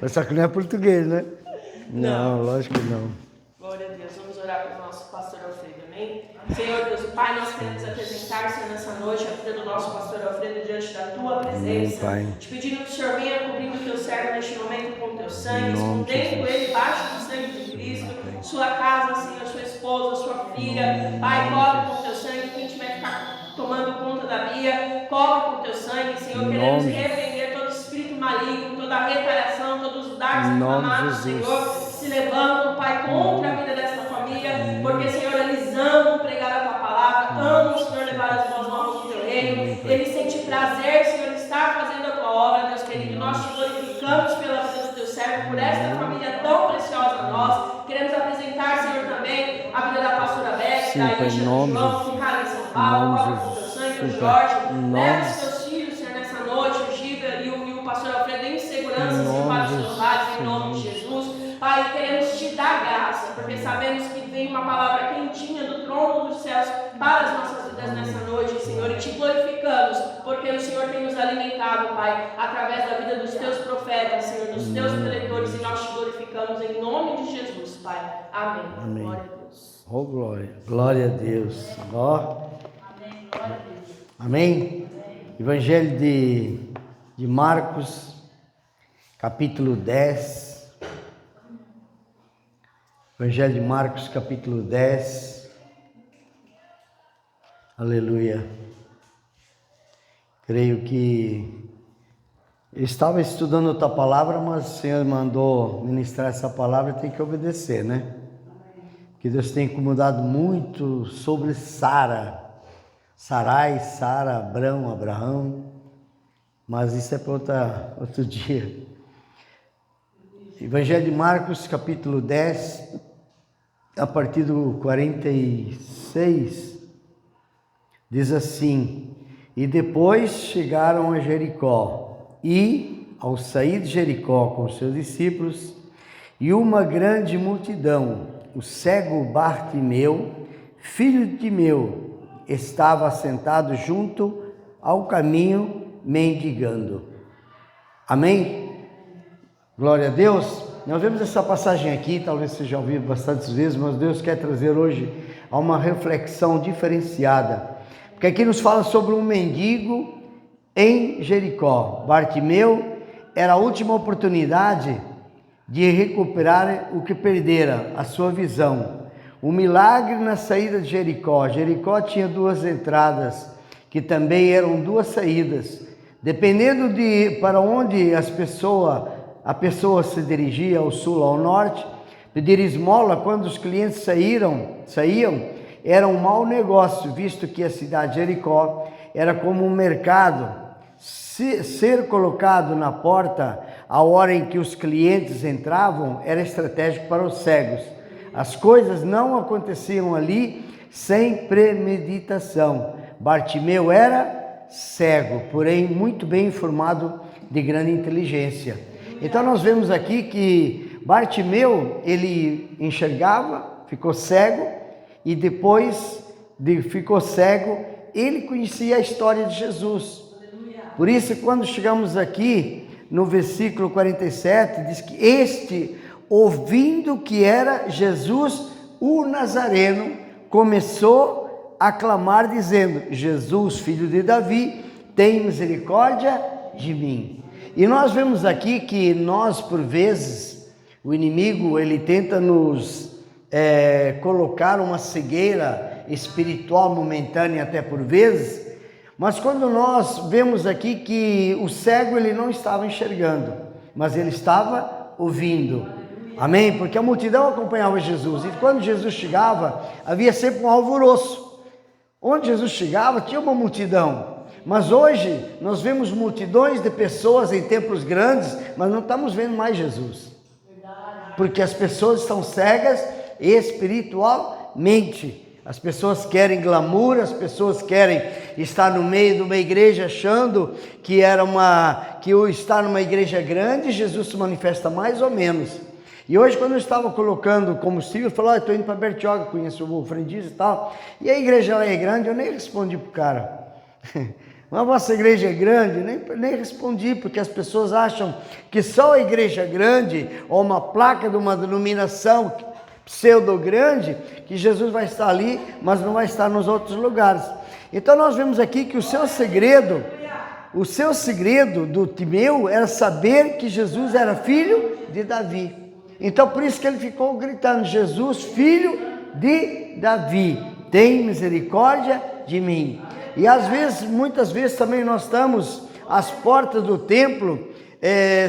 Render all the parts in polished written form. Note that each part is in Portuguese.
Só que não é português, né? Não, lógico que não. Glória a Deus. Vamos orar para o nosso pastor Alfredo, amém? Senhor Deus, Pai, nós queremos apresentar, Senhor, nessa noite, a vida do nosso pastor Alfredo diante da Tua presença. Pai. Te pedindo que o Senhor venha cobrindo o Teu servo neste momento com o Teu sangue, escondendo ele debaixo do sangue de Cristo, sua casa, Senhor, sua esposa, sua filha. Pai, cobre com o Teu sangue, quem tiver que ficar tomando conta da Bia, cobre com o Teu sangue, Senhor. Queremos repreender todo espírito maligno, toda retaliação, todos os dardos inflamados, Senhor, se levantam, Pai, contra a vida dessa família, porque, Senhor, eles amam pregar a Tua palavra, amam, Senhor, levar as boas novas do Teu reino, eles sentem prazer, Senhor, estar fazendo a Tua obra, Deus querido. Nós te glorificamos pela vida do Teu servo, por esta família tão preciosa a nós. Queremos apresentar, Senhor, também a vida da pastora Beth, da Isha, do João, que rara em São Paulo, cobre com o Teu sangue, o Jorge, leva os Teus filhos, Senhor, nessa noite, o Giba e o pastor Alfredo em segurança, Senhor, para os seus lares, em nome de Jesus. Pai, queremos Te dar graça, porque sabemos que vem uma palavra quentinha do trono dos céus para as nossas vidas nessa noite, Senhor, e Te glorificamos, porque o Senhor tem nos alimentado, Pai, através da vida dos Teus profetas, Senhor, dos Teus preletores, e nós Te glorificamos em nome de Jesus, Pai. Amém. Amém. Glória a Deus. Oh, glória. Glória a Deus. Ó. Amém. Glória a Deus. Amém? Evangelho de Marcos, capítulo 10. Evangelho de Marcos, capítulo 10. Aleluia. Creio que eu estava estudando outra palavra, mas o Senhor mandou ministrar essa palavra, tem que obedecer, né? Que Deus tem incomodado muito sobre Sara. Sarai, Sara, Abraão, mas isso é para outro dia. Evangelho de Marcos, capítulo 10, a partir do 46, diz assim: E depois chegaram a Jericó, e, ao sair de Jericó com seus discípulos, e uma grande multidão, o cego Bartimeu, filho de Timeu, estava assentado junto ao caminho, mendigando. Amém? Glória a Deus. Nós vemos essa passagem aqui, talvez você já ouviu bastantes vezes, mas Deus quer trazer hoje a uma reflexão diferenciada. Porque aqui nos fala sobre um mendigo em Jericó. Bartimeu era a última oportunidade de recuperar o que perdera, a sua visão. O milagre na saída de Jericó. Jericó tinha duas entradas, que também eram duas saídas. Dependendo de para onde a pessoa se dirigia, ao sul ou ao norte, pedir esmola, quando os clientes saíam, era um mau negócio, visto que a cidade de Jericó era como um mercado. Ser colocado na porta a hora em que os clientes entravam era estratégico para os cegos. As coisas não aconteciam ali sem premeditação. Bartimeu era cego, porém muito bem informado, de grande inteligência. Então nós vemos aqui que Bartimeu, ele enxergava, ficou cego, e depois de ficou cego, ele conhecia a história de Jesus. Por isso, quando chegamos aqui no versículo 47, diz que este, ouvindo que era Jesus o Nazareno, começou a clamar dizendo: Jesus, filho de Davi, tem misericórdia de mim. E nós vemos aqui que nós, por vezes, o inimigo, ele tenta nos colocar uma cegueira espiritual momentânea até por vezes, mas quando nós vemos aqui que o cego, ele não estava enxergando, mas ele estava ouvindo. Amém? Porque a multidão acompanhava Jesus, e quando Jesus chegava, havia sempre um alvoroço. Onde Jesus chegava, tinha uma multidão. Mas hoje, nós vemos multidões de pessoas em templos grandes, mas não estamos vendo mais Jesus. Porque as pessoas estão cegas espiritualmente. As pessoas querem glamour, as pessoas querem estar no meio de uma igreja achando que o estar numa igreja grande, Jesus se manifesta mais ou menos. E hoje, quando eu estava colocando combustível, eu falei: estou indo para Bertioga, conheço o Frendis e tal, e a igreja lá é grande, eu nem respondi pro cara. a vossa igreja é grande? Nem respondi, porque as pessoas acham que só a igreja grande, ou uma placa de uma denominação pseudo-grande, que Jesus vai estar ali, mas não vai estar nos outros lugares. Então nós vemos aqui que o seu segredo do Timeu era saber que Jesus era filho de Davi. Então por isso que ele ficou gritando: Jesus, filho de Davi, tem misericórdia de mim. E às vezes, muitas vezes também nós estamos às portas do templo,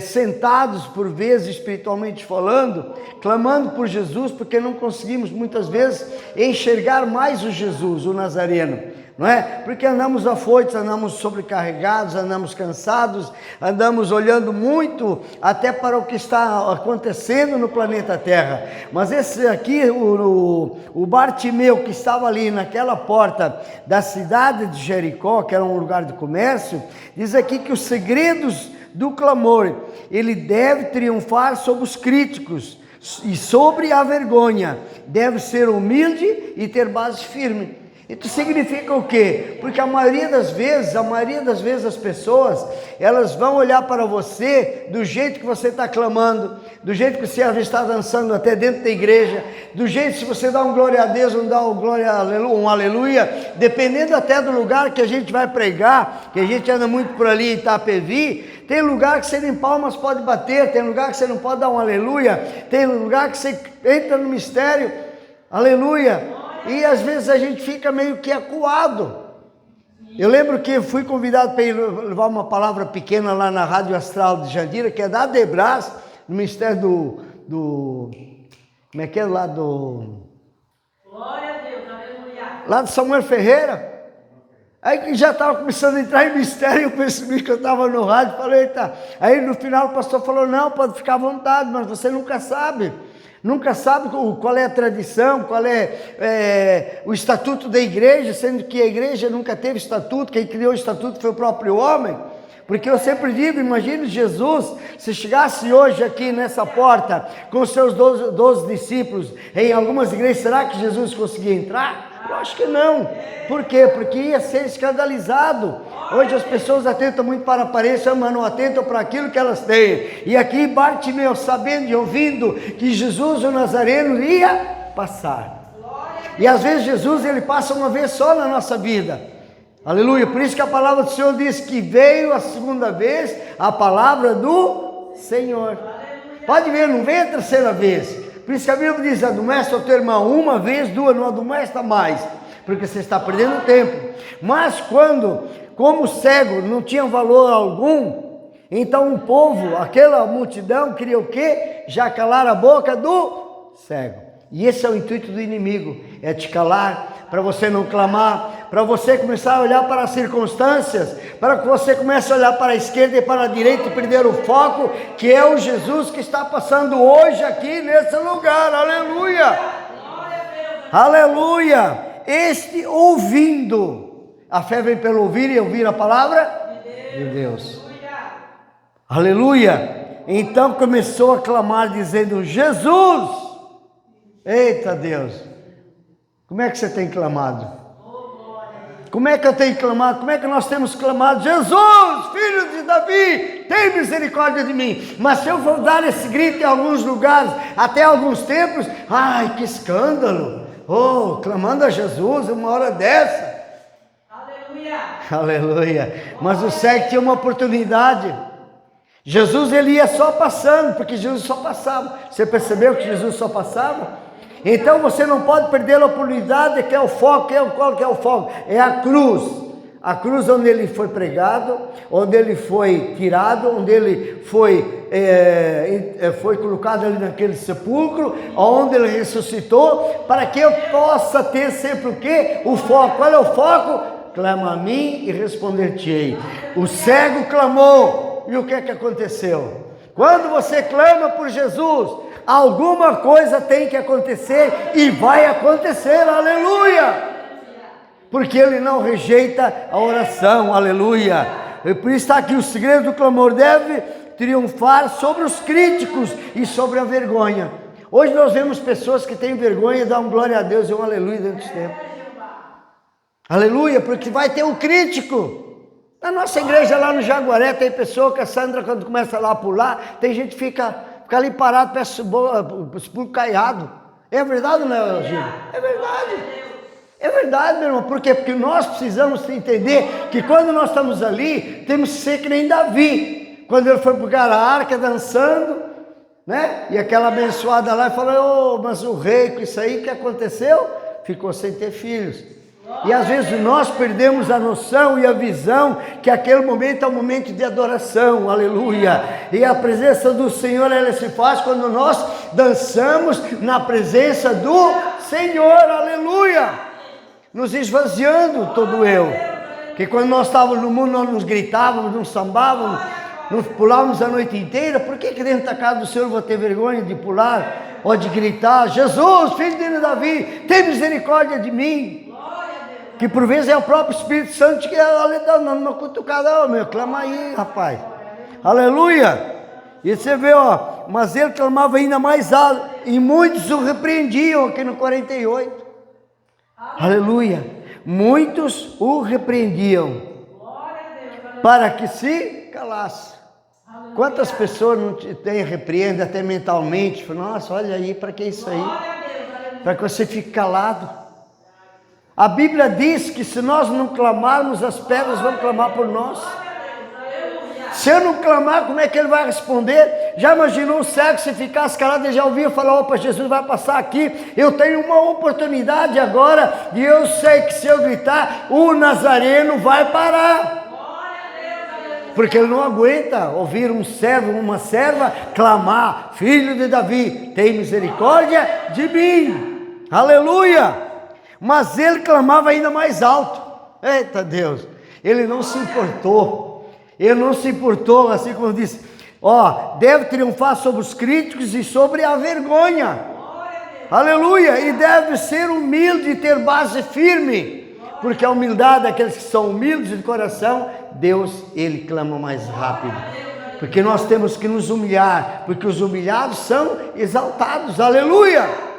sentados por vezes espiritualmente falando, clamando por Jesus, porque não conseguimos muitas vezes enxergar mais o Jesus, o Nazareno, não é? Porque andamos afoitos, andamos sobrecarregados, andamos cansados, andamos olhando muito até para o que está acontecendo no planeta Terra. Mas esse aqui, o Bartimeu, que estava ali naquela porta da cidade de Jericó, que era um lugar de comércio, diz aqui que os segredos do clamor, ele deve triunfar sobre os críticos e sobre a vergonha, deve ser humilde e ter base firme. Isso significa o quê? Porque a maioria das vezes as pessoas, elas vão olhar para você do jeito que você está clamando, do jeito que você está dançando até dentro da igreja, do jeito se você dá um glória a Deus, não dá um glória, um aleluia, dependendo até do lugar que a gente vai pregar, que a gente anda muito por ali em Itapevi. Tem lugar que você nem palmas pode bater, tem lugar que você não pode dar um aleluia, tem lugar que você entra no mistério, aleluia, e às vezes a gente fica meio que acuado. Eu lembro que fui convidado para ir levar uma palavra pequena lá na Rádio Astral de Jandira, que é da Adebras, no ministério como é que é lá do... Glória a Deus, aleluia. Lá do Samuel Ferreira. Aí que já estava começando a entrar em mistério, eu percebi que eu estava no rádio, falei, eita. Aí no final o pastor falou, não, pode ficar à vontade, mas você nunca sabe qual é a tradição, qual é o estatuto da igreja, sendo que a igreja nunca teve estatuto, quem criou o estatuto foi o próprio homem. Porque eu sempre digo, imagine Jesus, se chegasse hoje aqui nessa porta, com os seus 12 discípulos, em algumas igrejas, será que Jesus conseguia entrar? Eu acho que não. Por quê? Porque ia ser escandalizado. Hoje as pessoas atentam muito para a aparência, mas não atentam para aquilo que elas têm. E aqui Bartimeu, sabendo e ouvindo que Jesus, o Nazareno, ia passar. E às vezes Jesus, ele passa uma vez só na nossa vida. Aleluia. Por isso que a palavra do Senhor diz que veio a segunda vez a palavra do Senhor. Pode ver, não vem a terceira vez. Por isso que a Bíblia diz, admoesta o teu irmão uma vez, duas, não admoesta mais, porque você está perdendo tempo. Mas como cego não tinha valor algum, então o povo, aquela multidão queria o quê? Já calar a boca do cego. E esse é o intuito do inimigo, é te calar, para você não clamar, para você começar a olhar para as circunstâncias, para que você comece a olhar para a esquerda e para a direita e perder o foco, que é o Jesus que está passando hoje aqui nesse lugar, aleluia, aleluia, este ouvindo, a fé vem pelo ouvir e ouvir a palavra de Deus, aleluia, então começou a clamar dizendo, Jesus, eita Deus, como é que você tem clamado? Como é que eu tenho clamado? Como é que nós temos clamado? Jesus, filho de Davi, tem misericórdia de mim. Mas se eu for dar esse grito em alguns lugares, até alguns templos, ai que escândalo, oh, clamando a Jesus uma hora dessa. Aleluia. Aleluia. Mas o cego tinha uma oportunidade. Jesus, ele ia só passando, porque Jesus só passava. Você percebeu que Jesus só passava? Então você não pode perder a oportunidade, que é o foco, qual que é o foco? É a cruz onde ele foi pregado, onde ele foi tirado, onde ele foi colocado ali naquele sepulcro, onde ele ressuscitou, para que eu possa ter sempre o quê? O foco. Qual é o foco? Clama a mim e responder-te-ei. O cego clamou, e o que é que aconteceu? Quando você clama por Jesus, alguma coisa tem que acontecer e vai acontecer, aleluia, porque ele não rejeita a oração, aleluia. E por isso está aqui, o segredo do clamor deve triunfar sobre os críticos e sobre a vergonha. Hoje nós vemos pessoas que têm vergonha de dar um glória a Deus e um aleluia dentro dos tempos, aleluia, porque vai ter um crítico. Na nossa igreja lá no Jaguaré tem pessoa que a Sandra, quando começa lá a pular, tem gente que fica ali parado, peça pulo caiado. É verdade ou não é, Gil? É verdade. É verdade, meu irmão. Por quê? Porque nós precisamos entender que quando nós estamos ali, temos que ser que nem Davi. Quando ele foi pegar a arca dançando, né? E aquela abençoada lá falou, mas o rei, com isso aí que aconteceu, ficou sem ter filhos. E às vezes nós perdemos a noção e a visão que aquele momento é um momento de adoração, aleluia. E a presença do Senhor, ela se faz quando nós dançamos na presença do Senhor, aleluia. Nos esvaziando todo eu. Que quando nós estávamos no mundo, nós nos gritávamos, nos sambávamos, nos pulávamos a noite inteira. Por que dentro da casa do Senhor eu vou ter vergonha de pular ou de gritar? Jesus, filho de Davi, tem misericórdia de mim. Que por vezes é o próprio Espírito Santo que está dando uma cutucada, meu, clama aí, rapaz, aleluia. E você vê, ó, mas ele clamava ainda mais alto, e muitos o repreendiam, aqui no 48, aleluia, muitos o repreendiam, para que se calasse. Quantas pessoas não têm repreende até mentalmente, nossa, olha aí, para que isso aí? Para que você fique calado. A Bíblia diz que se nós não clamarmos, as pedras vão clamar por nós. Se eu não clamar, como é que ele vai responder? Já imaginou o cego se ficasse calado? Ele já ouvia falar, opa, Jesus vai passar aqui, eu tenho uma oportunidade agora, e eu sei que se eu gritar, o Nazareno vai parar. Porque ele não aguenta ouvir um servo, uma serva, clamar, filho de Davi, tem misericórdia de mim. Aleluia! Mas ele clamava ainda mais alto. Eita Deus, ele não se importou. Ele não se importou, assim como disse, ó, deve triunfar sobre os críticos e sobre a vergonha. Aleluia, e deve ser humilde e ter base firme, porque a humildade daqueles que são humildes de coração, Deus, ele clama mais rápido. Porque nós temos que nos humilhar, porque os humilhados são exaltados. Aleluia!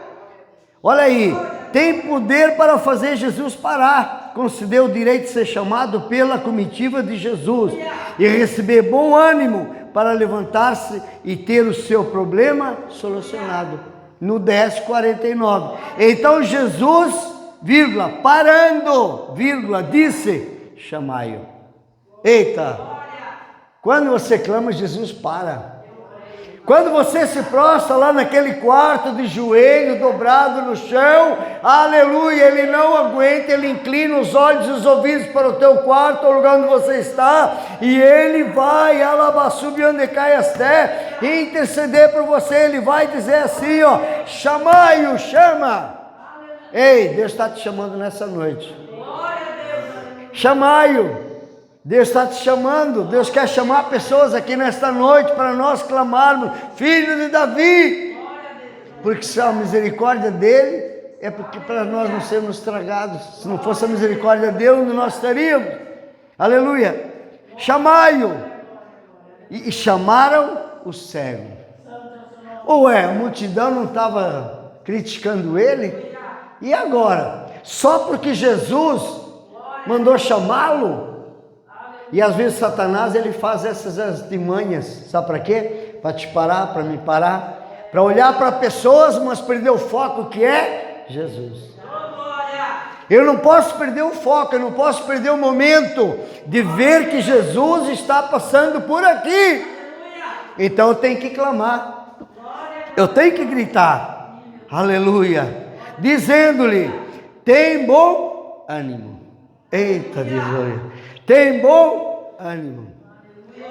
Olha aí, tem poder para fazer Jesus parar, concedeu o direito de ser chamado pela comitiva de Jesus e receber bom ânimo para levantar-se e ter o seu problema solucionado. No 10:49. Então Jesus, vírgula, parando, vírgula, disse, chamai-o. Eita, quando você clama, Jesus para. Quando você se prostra lá naquele quarto de joelho dobrado no chão, aleluia, ele não aguenta, ele inclina os olhos e os ouvidos para o teu quarto, o lugar onde você está, e ele vai, alabaçubiandecaiasté, interceder por você, ele vai dizer assim, ó, chamai-o, chama. Ei, Deus está te chamando nessa noite. Chamai-o. Deus está te chamando, Deus quer chamar pessoas aqui nesta noite para nós clamarmos, filho de Davi, porque se a misericórdia dele, é porque para nós não sermos estragados, se não fosse a misericórdia dele, onde nós estaríamos, aleluia, chamai-o, e chamaram o cego. Ué, a multidão não estava criticando ele? E agora? Só porque Jesus mandou chamá-lo? E às vezes Satanás, ele faz essas artimanhas, sabe para quê? Para te parar, para me parar, para olhar para pessoas, mas perder o foco que é Jesus. Eu não posso perder o foco, eu não posso perder o momento de ver que Jesus está passando por aqui. Então eu tenho que clamar, eu tenho que gritar, aleluia, dizendo-lhe, tem bom ânimo. Eita, Deus, tem bom ânimo,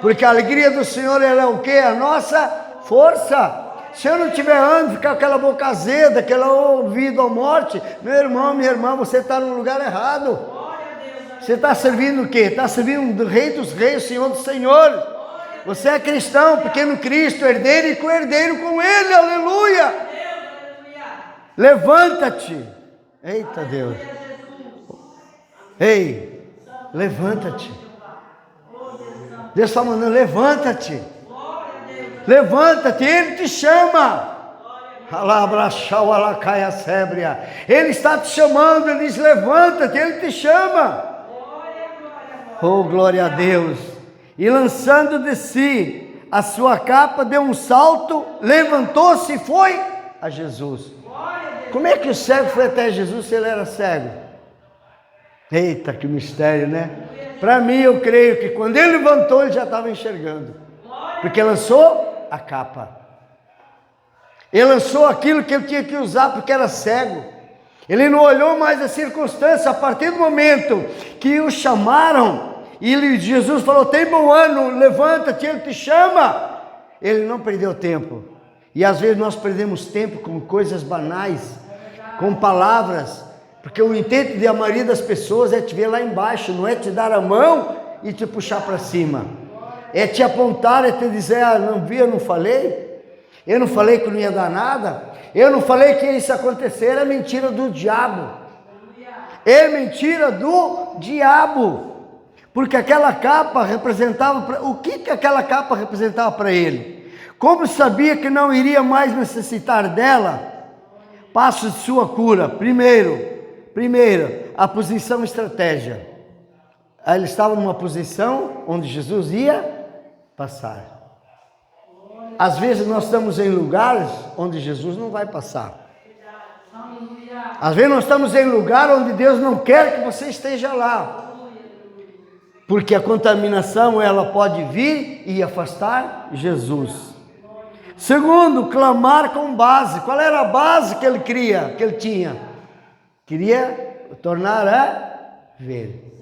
porque a alegria do Senhor, ela é o que? A nossa força. Se eu não tiver ânimo, ficar com aquela boca azeda, aquela ouvido à morte, meu irmão, minha irmã, você está no lugar errado. Você está servindo o quê? Está servindo o Rei dos Reis, o Senhor dos Senhores. Você é cristão, pequeno Cristo, herdeiro e co-herdeiro com Ele, aleluia. Levanta-te. Eita Deus. Ei, levanta-te. Deus está mandando, levanta-te. Levanta-te, Ele te chama. Ele está te chamando, Ele diz, levanta-te, Ele te chama. Oh, glória a Deus. E lançando de si a sua capa, deu um salto, levantou-se e foi a Jesus. Como é que o cego foi até Jesus se ele era cego? Eita, que mistério, né? Para mim, eu creio que quando ele levantou, ele já estava enxergando. Porque lançou a capa. Ele lançou aquilo que ele tinha que usar porque era cego. Ele não olhou mais a circunstância. A partir do momento que o chamaram, e Jesus falou, tem bom ano, levanta-te, ele te chama. Ele não perdeu tempo. E às vezes nós perdemos tempo com coisas banais, com palavras, porque o intento de a maioria das pessoas é te ver lá embaixo, não é te dar a mão e te puxar para cima. É te apontar, é te dizer, não vi, eu não falei que não ia dar nada, eu não falei que isso ia acontecer, é mentira do diabo. É mentira do diabo. Porque aquela capa representava, o que aquela capa representava para ele? Como sabia que não iria mais necessitar dela, passos de sua cura. Primeiro, a posição estratégia. Ele estava numa posição onde Jesus ia passar. Às vezes nós estamos em lugares onde Jesus não vai passar. Às vezes nós estamos em lugar onde Deus não quer que você esteja lá. Porque a contaminação, ela pode vir e afastar Jesus. Segundo, clamar com base. Qual era a base que ele tinha? Queria tornar a ver.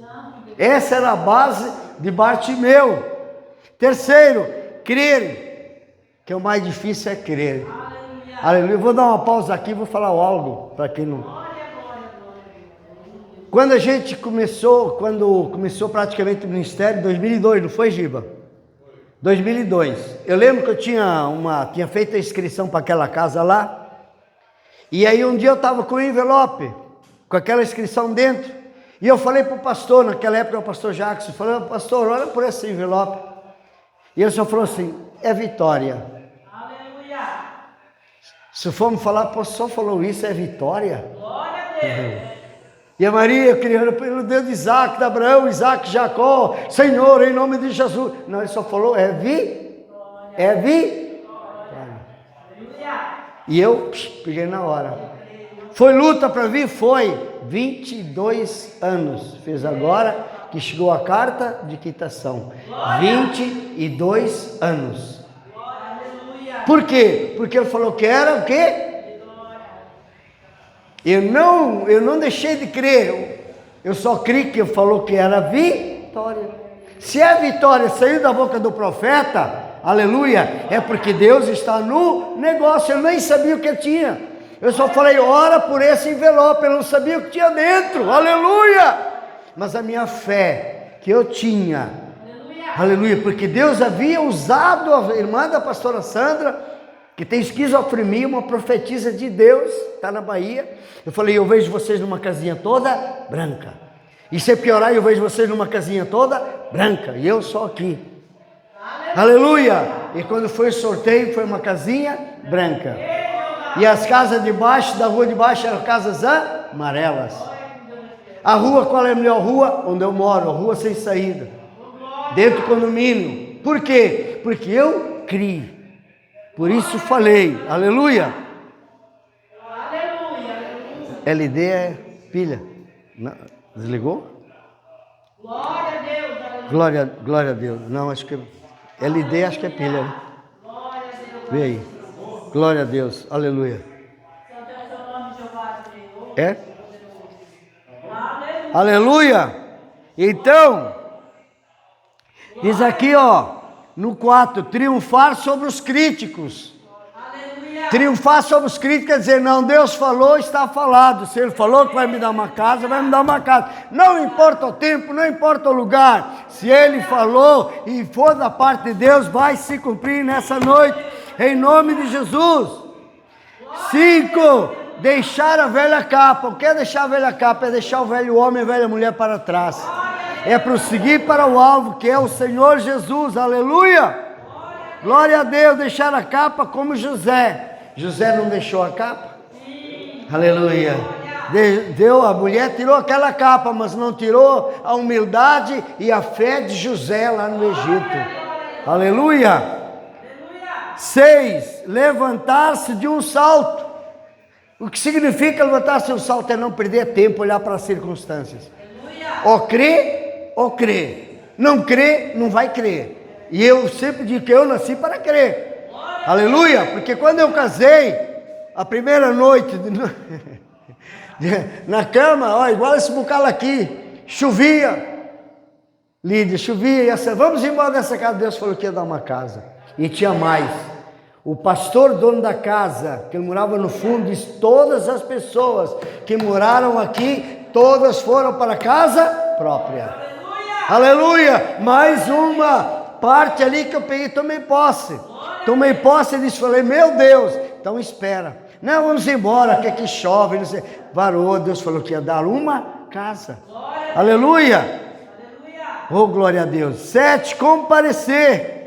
Essa era a base de Bartimeu. Terceiro, crer. Que é o mais difícil é crer. Aleluia. Vou dar uma pausa aqui, vou falar algo para quem não... Quando começou praticamente o ministério, em 2002, não foi, Giba? 2002. Eu lembro que eu tinha feito a inscrição para aquela casa lá. E aí um dia eu estava com o envelope, com aquela inscrição dentro. E eu falei para o pastor, naquela época o pastor Jackson, falei, pastor, olha por esse envelope. E ele só falou assim, é vitória. Aleluia. Se formos falar, o pastor falou isso, é vitória? Glória a Deus. E a Maria, criando pelo Deus de Isaac, de Abraão, Isaac, Jacó, Senhor, em nome de Jesus. Não, ele só falou, é vitória. E eu peguei na hora. Foi luta para vir? Foi. 22 anos. Fez agora que chegou a carta de quitação. 22 anos. Por quê? Porque ele falou que era o quê? Eu não deixei de crer, eu só criei que ele falou que era vitória. Se a vitória saiu da boca do profeta, aleluia, é porque Deus está no negócio. Eu nem sabia o que tinha, eu só falei, ora por esse envelope, eu não sabia o que tinha dentro, aleluia. Mas a minha fé que eu tinha, aleluia, porque Deus havia usado a irmã da pastora Sandra, que tem esquizofrenia, uma profetisa de Deus, está na Bahia. Eu falei, eu vejo vocês numa casinha toda branca. E se piorar, eu vejo vocês numa casinha toda branca. E eu só aqui. Aleluia! E quando foi o sorteio, foi uma casinha branca. E as casas de baixo, da rua de baixo, eram casas amarelas. A rua, qual é a melhor rua? Onde eu moro, a rua sem saída. Dentro do condomínio. Por quê? Porque eu criei. Por isso falei, aleluia. LD é pilha. Não, desligou? Glória a Deus. Glória a Deus. Não, acho que LD acho que é pilha. Né? Vê aí. Glória a Deus. Aleluia. É? Aleluia. Então, diz aqui, ó. No 4, triunfar sobre os críticos. Aleluia. Triunfar sobre os críticos quer dizer, não, Deus falou, está falado. Se Ele falou que vai me dar uma casa, vai me dar uma casa. Não importa o tempo, não importa o lugar. Se Ele falou e for da parte de Deus, vai se cumprir nessa noite. Em nome de Jesus. 5, deixar a velha capa. O que é deixar a velha capa? É deixar o velho homem e a velha mulher para trás. É prosseguir para o alvo, que é o Senhor Jesus, aleluia, glória a Deus, deixar a capa como José. José não deixou a capa? Aleluia, A mulher tirou aquela capa, mas não tirou a humildade e a fé de José lá no Egito. Aleluia! 6. Levantar-se de um salto. O que significa levantar-se de um salto é não perder tempo, olhar para as circunstâncias. Ou crê, ou crê. Não crê, não vai crer. E eu sempre digo que eu nasci para crer. Aleluia! Porque quando eu casei, a primeira noite na cama, ó, igual esse bocado aqui, chovia. Lídia, chovia, e essa, vamos embora dessa casa. Deus falou que ia dar uma casa. E tinha mais. O pastor, dono da casa, que ele morava no fundo, disse: todas as pessoas que moraram aqui, todas foram para a casa própria. Aleluia! Mais uma parte ali que eu peguei, tomei posse. Tomei posse e disse, falei, meu Deus, então espera. Não, vamos embora, que aqui chove, não sei. Varou, Deus falou que ia dar uma casa. Aleluia! Oh, glória a Deus. 7, comparecer.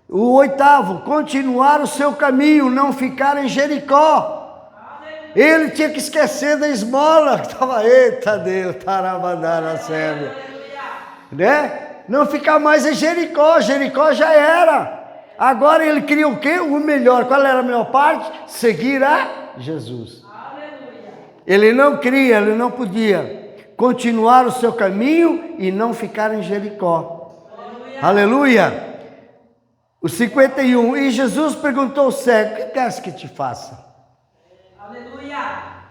O 8, continuar o seu caminho, não ficar em Jericó. Ele tinha que esquecer da esmola que estava, eita Deus, tarabandara sébia, né? Não ficar mais em Jericó, Jericó já era. Agora ele queria o quê? O melhor. Qual era a melhor parte? Seguir a Jesus. Ele não queria, ele não podia continuar o seu caminho e não ficar em Jericó. Aleluia. O 51, e Jesus perguntou ao cego, o que queres que te faça? Aleluia.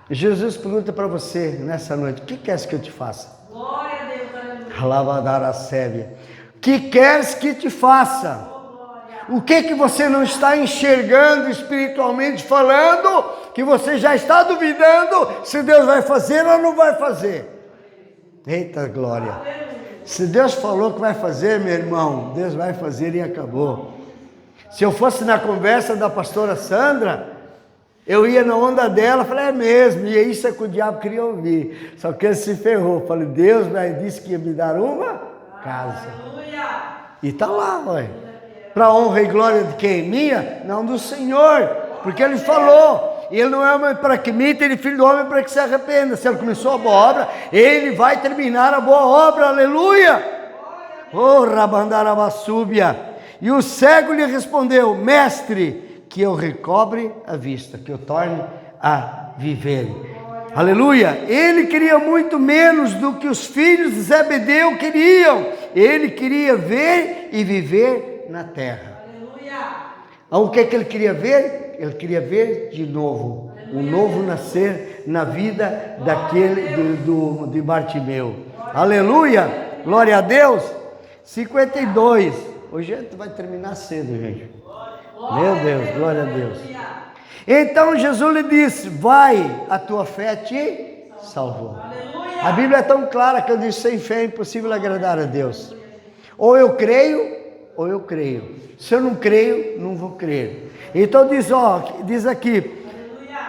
Jesus pergunta para você nessa noite, o que queres que eu te faça? Glória a Deus, aleluia. Lavadara sébia. O que queres que te faça? O que você não está enxergando espiritualmente falando, que você já está duvidando se Deus vai fazer ou não vai fazer? Eita glória. Se Deus falou que vai fazer, meu irmão, Deus vai fazer e acabou. Se eu fosse na conversa da pastora Sandra, eu ia na onda dela, falei, é mesmo, e isso é que o diabo queria ouvir. Só que ele se ferrou, falei, Deus disse que ia me dar uma casa. E está lá, ué. Para honra e glória de quem? Minha? Não, do Senhor, porque ele falou, ele não é homem para que minta, ele é filho do homem para que se arrependa. Se ele começou a boa obra, ele vai terminar a boa obra, aleluia. Oh, rabandarabasúbia. E o cego lhe respondeu, mestre, que eu recobre a vista, que eu torne a viver. Aleluia. Ele queria muito menos do que os filhos de Zebedeu queriam. Ele queria ver e viver na terra. O que ele queria ver? Ele queria ver de novo, um novo nascer na vida de Bartimeu. Aleluia. Glória a Deus. 52. Hoje vai terminar cedo, gente. Meu Deus, glória a Deus. Então Jesus lhe disse, vai, a tua fé te salvou. A Bíblia é tão clara que eu disse, sem fé é impossível agradar a Deus. Ou eu creio, ou eu creio. Se eu não creio, não vou crer. Então diz aqui,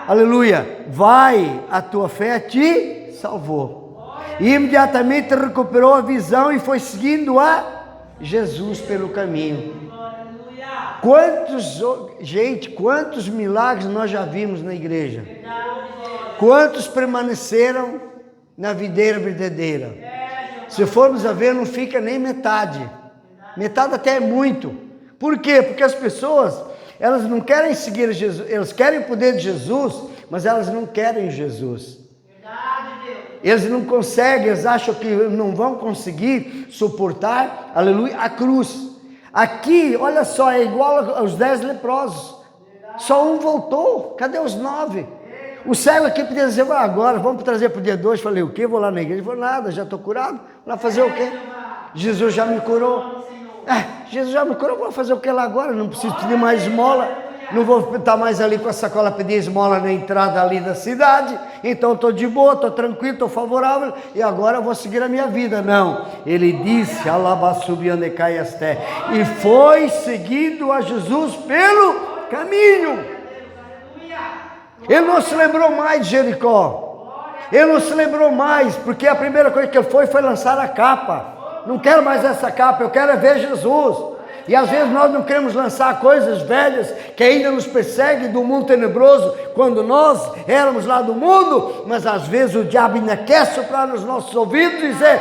aleluia, vai, a tua fé te salvou. E imediatamente recuperou a visão e foi seguindo a Jesus pelo caminho. Quantos milagres nós já vimos na igreja? Quantos permaneceram na videira verdadeira? Se formos a ver, não fica nem metade. Metade até é muito. Por quê? Porque as pessoas, elas não querem seguir Jesus, elas querem o poder de Jesus, mas elas não querem Jesus. Eles não conseguem, eles acham que não vão conseguir suportar, aleluia, a cruz. Aqui, olha só, é igual aos 10 leprosos. Só um voltou, cadê os 9? O cego aqui podia dizer, agora, vamos trazer para o dia 2. Falei, o quê? Vou lá na igreja. Vou nada, já estou curado. Vou lá fazer o quê? Jesus já me curou. Jesus já me curou, vou fazer o que lá agora? Não preciso pedir mais esmola. Não vou estar mais ali com a sacola pedir esmola na entrada ali da cidade. Então estou de boa, estou tranquilo, estou favorável. E agora eu vou seguir a minha vida. Não. Ele disse, alabassubiandecaiasté. E foi seguindo a Jesus pelo caminho. Ele não se lembrou mais de Jericó. Ele não se lembrou mais, porque a primeira coisa que ele foi lançar a capa. Não quero mais essa capa, eu quero ver Jesus. E às vezes nós não queremos lançar coisas velhas que ainda nos perseguem do mundo tenebroso, quando nós éramos lá do mundo, mas às vezes o diabo ainda quer soprar nos nossos ouvidos e dizer,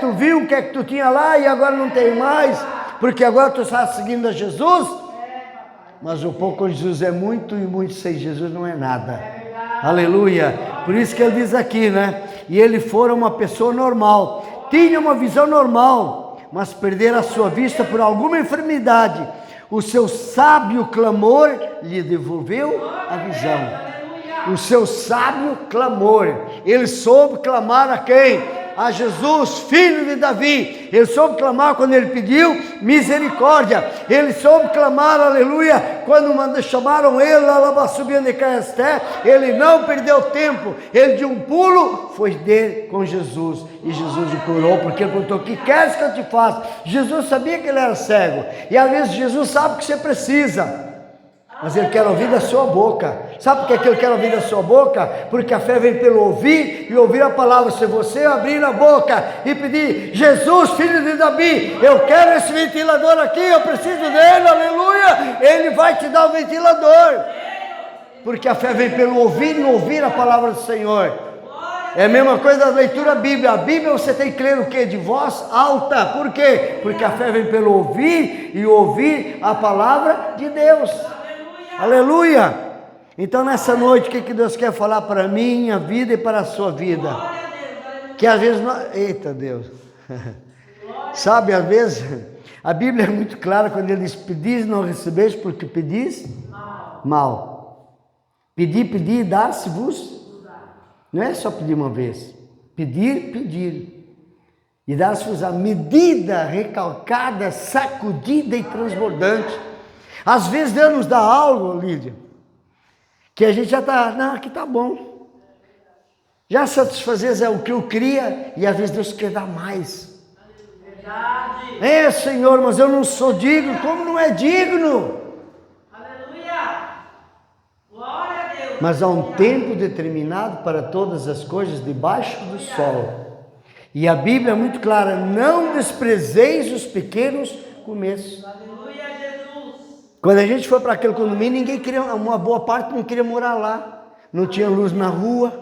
tu viu o que é que tu tinha lá e agora não tem mais, porque agora tu está seguindo a Jesus. Mas o pouco com Jesus é muito e muito sem Jesus não é nada. Aleluia. Por isso que ele diz aqui, né? E ele fora uma pessoa normal, tinha uma visão normal, mas perder a sua vista por alguma enfermidade. O seu sábio clamor lhe devolveu a visão. O seu sábio clamor, ele soube clamar a quem? A Jesus, filho de Davi. Ele soube clamar quando ele pediu misericórdia. Ele soube clamar, aleluia, quando chamaram ele lá subindo de Caesté. Ele não perdeu tempo, ele de um pulo foi dele com Jesus, e Jesus o curou, porque ele perguntou, o que queres que eu te faça? Jesus sabia que ele era cego, e às vezes Jesus sabe o que você precisa, mas ele quer ouvir da sua boca. Sabe por que ele quer ouvir da sua boca? Porque a fé vem pelo ouvir, e ouvir a palavra. Se você abrir a boca e pedir, Jesus, filho de Davi, eu quero esse ventilador aqui, eu preciso dele, aleluia, ele vai te dar o ventilador, porque a fé vem pelo ouvir e ouvir a palavra do Senhor. É a mesma coisa da leitura da Bíblia. A Bíblia você tem que ler o quê? De voz alta. Por quê? Porque a fé vem pelo ouvir e ouvir a palavra de Deus. Aleluia! Então nessa noite, o que Deus quer falar para a minha vida e para a sua vida? Que às vezes nós... Eita Deus! Sabe, às vezes, a Bíblia é muito clara quando ele diz, pedis e não recebeis porque pedis mal. Pedir, dar-se-vos. Não é só pedir uma vez. Pedir. E dar-se-vos a medida recalcada, sacudida e transbordante. Às vezes Deus nos dá algo, Lídia, que a gente já está, não, aqui está bom. Já satisfazer é o que eu queria, e às vezes Deus quer dar mais. Verdade. Senhor, mas eu não sou digno. Como não é digno? Aleluia. Glória a Deus. Mas há um tempo determinado para todas as coisas debaixo do sol. E a Bíblia é muito clara, não desprezeis os pequenos começos. Quando a gente foi para aquele condomínio, ninguém queria, uma boa parte não queria morar lá. Não tinha luz na rua,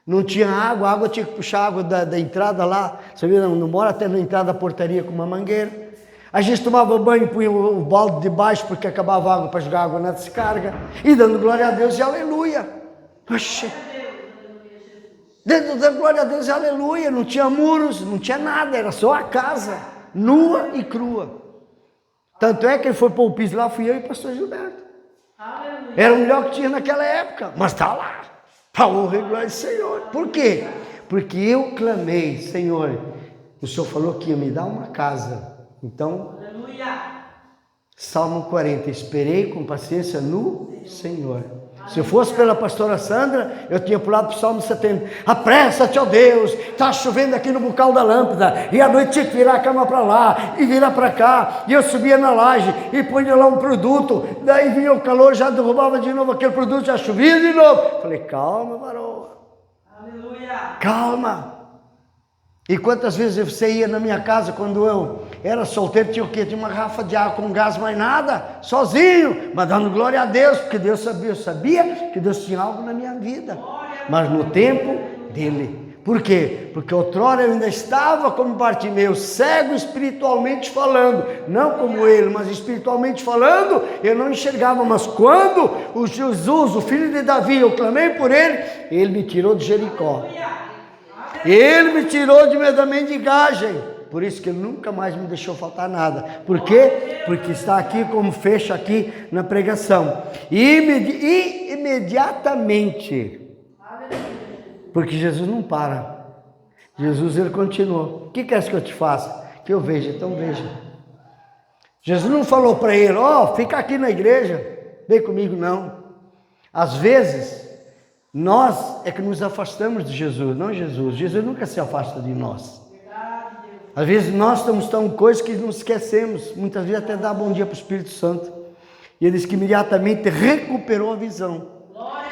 não tinha água, a água tinha que puxar a água da entrada lá. Você viu, não mora até na entrada da portaria com uma mangueira. A gente tomava banho, punha o balde de baixo, porque acabava a água para jogar água na descarga. E dando glória a Deus e aleluia. Oxê. Dando glória a Deus e aleluia. Não tinha muros, não tinha nada, era só a casa, nua e crua. Tanto é que ele foi pôr o piso lá, fui eu e o pastor Gilberto. Aleluia. Era o melhor que tinha naquela época, mas está lá. Para honra e glória do Senhor. Por quê? Porque eu clamei, Senhor, o Senhor falou que ia me dar uma casa. Então, aleluia. Salmo 40, esperei com paciência no Senhor. Se eu fosse pela pastora Sandra, eu tinha pulado para o Salmo 70. Apressa-te, ó Deus, está chovendo aqui no bocal da lâmpada, e à noite tinha que virar a cama para lá, e virar para cá, e eu subia na laje, e punha lá um produto, daí vinha o calor, já derrubava de novo aquele produto, já chovia de novo. Falei, calma, varoa. Aleluia. Calma. E quantas vezes você ia na minha casa quando eu era solteiro, tinha o quê? Tinha uma garrafa de água com gás, mais nada, sozinho, mas dando glória a Deus, porque Deus sabia, eu sabia que Deus tinha algo na minha vida, mas no tempo dele. Por quê? Porque outrora eu ainda estava como Bartimeu, cego espiritualmente falando, não como ele, mas espiritualmente falando, eu não enxergava, mas quando o Jesus, o filho de Davi, eu clamei por ele me tirou de Jericó. Ele me tirou da mendigagem. Por isso que ele nunca mais me deixou faltar nada. Por quê? Porque está aqui como fecha aqui na pregação. E imediatamente. Porque Jesus não para. Jesus, ele continuou. O que queres que eu te faça? Que eu veja, então veja. Jesus não falou para ele, fica aqui na igreja, vem comigo, não. Às vezes, nós é que nos afastamos de Jesus, não Jesus. Jesus nunca se afasta de nós. Às vezes nós estamos tão coisas que nos esquecemos. Muitas vezes até dá bom dia para o Espírito Santo. E ele diz que imediatamente recuperou a visão.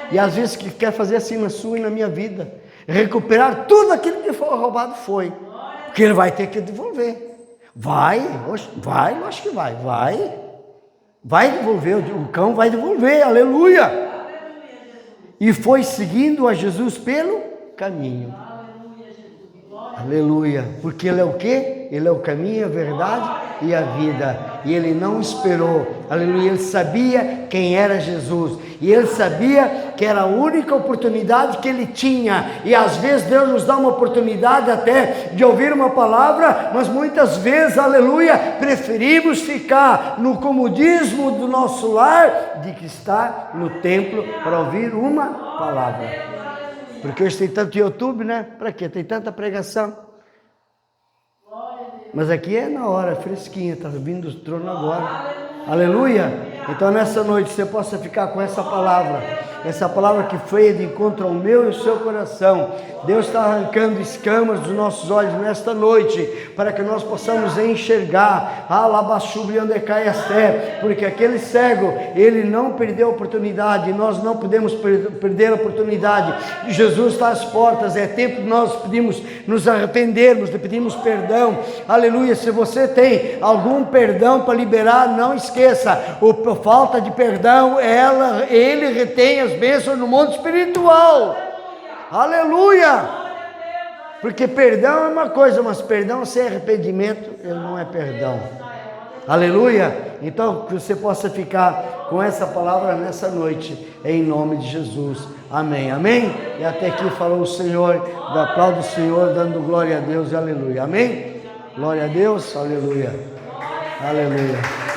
E às vezes que quer fazer assim na sua e na minha vida. Recuperar tudo aquilo que foi roubado foi. Porque ele vai ter que devolver. Vai, acho que vai. Vai devolver, o cão vai devolver, aleluia. E foi seguindo a Jesus pelo caminho. Aleluia. Porque Ele é o quê? Ele é o caminho, a verdade e a vida. E Ele não esperou. Aleluia. Ele sabia quem era Jesus. E Ele sabia que era a única oportunidade que Ele tinha. E às vezes Deus nos dá uma oportunidade até de ouvir uma palavra, mas muitas vezes, aleluia, preferimos ficar no comodismo do nosso lar de que está no templo para ouvir uma palavra. Porque hoje tem tanto YouTube, né? Para quê? Tem tanta pregação. Mas aqui é na hora, fresquinha, está vindo do trono agora. Aleluia! Então nessa noite você possa ficar com essa palavra que foi de encontro ao meu e ao seu coração. Deus está arrancando escamas dos nossos olhos nesta noite, para que nós possamos enxergar, porque aquele cego, ele não perdeu a oportunidade, nós não podemos perder a oportunidade. Jesus está às portas, é tempo de nós pedimos, nos arrependermos, de pedirmos perdão. Aleluia! Se você tem algum perdão para liberar, não esqueça, a falta de perdão, ele retém as bênçãos no mundo espiritual. Aleluia! Porque perdão é uma coisa, mas perdão sem arrependimento, ele não é perdão. Aleluia! Então que você possa ficar com essa palavra nessa noite, em nome de Jesus. Amém, amém? E até aqui falou o Senhor, aplaude o Senhor, dando glória a Deus, aleluia, amém? Glória a Deus, aleluia, aleluia.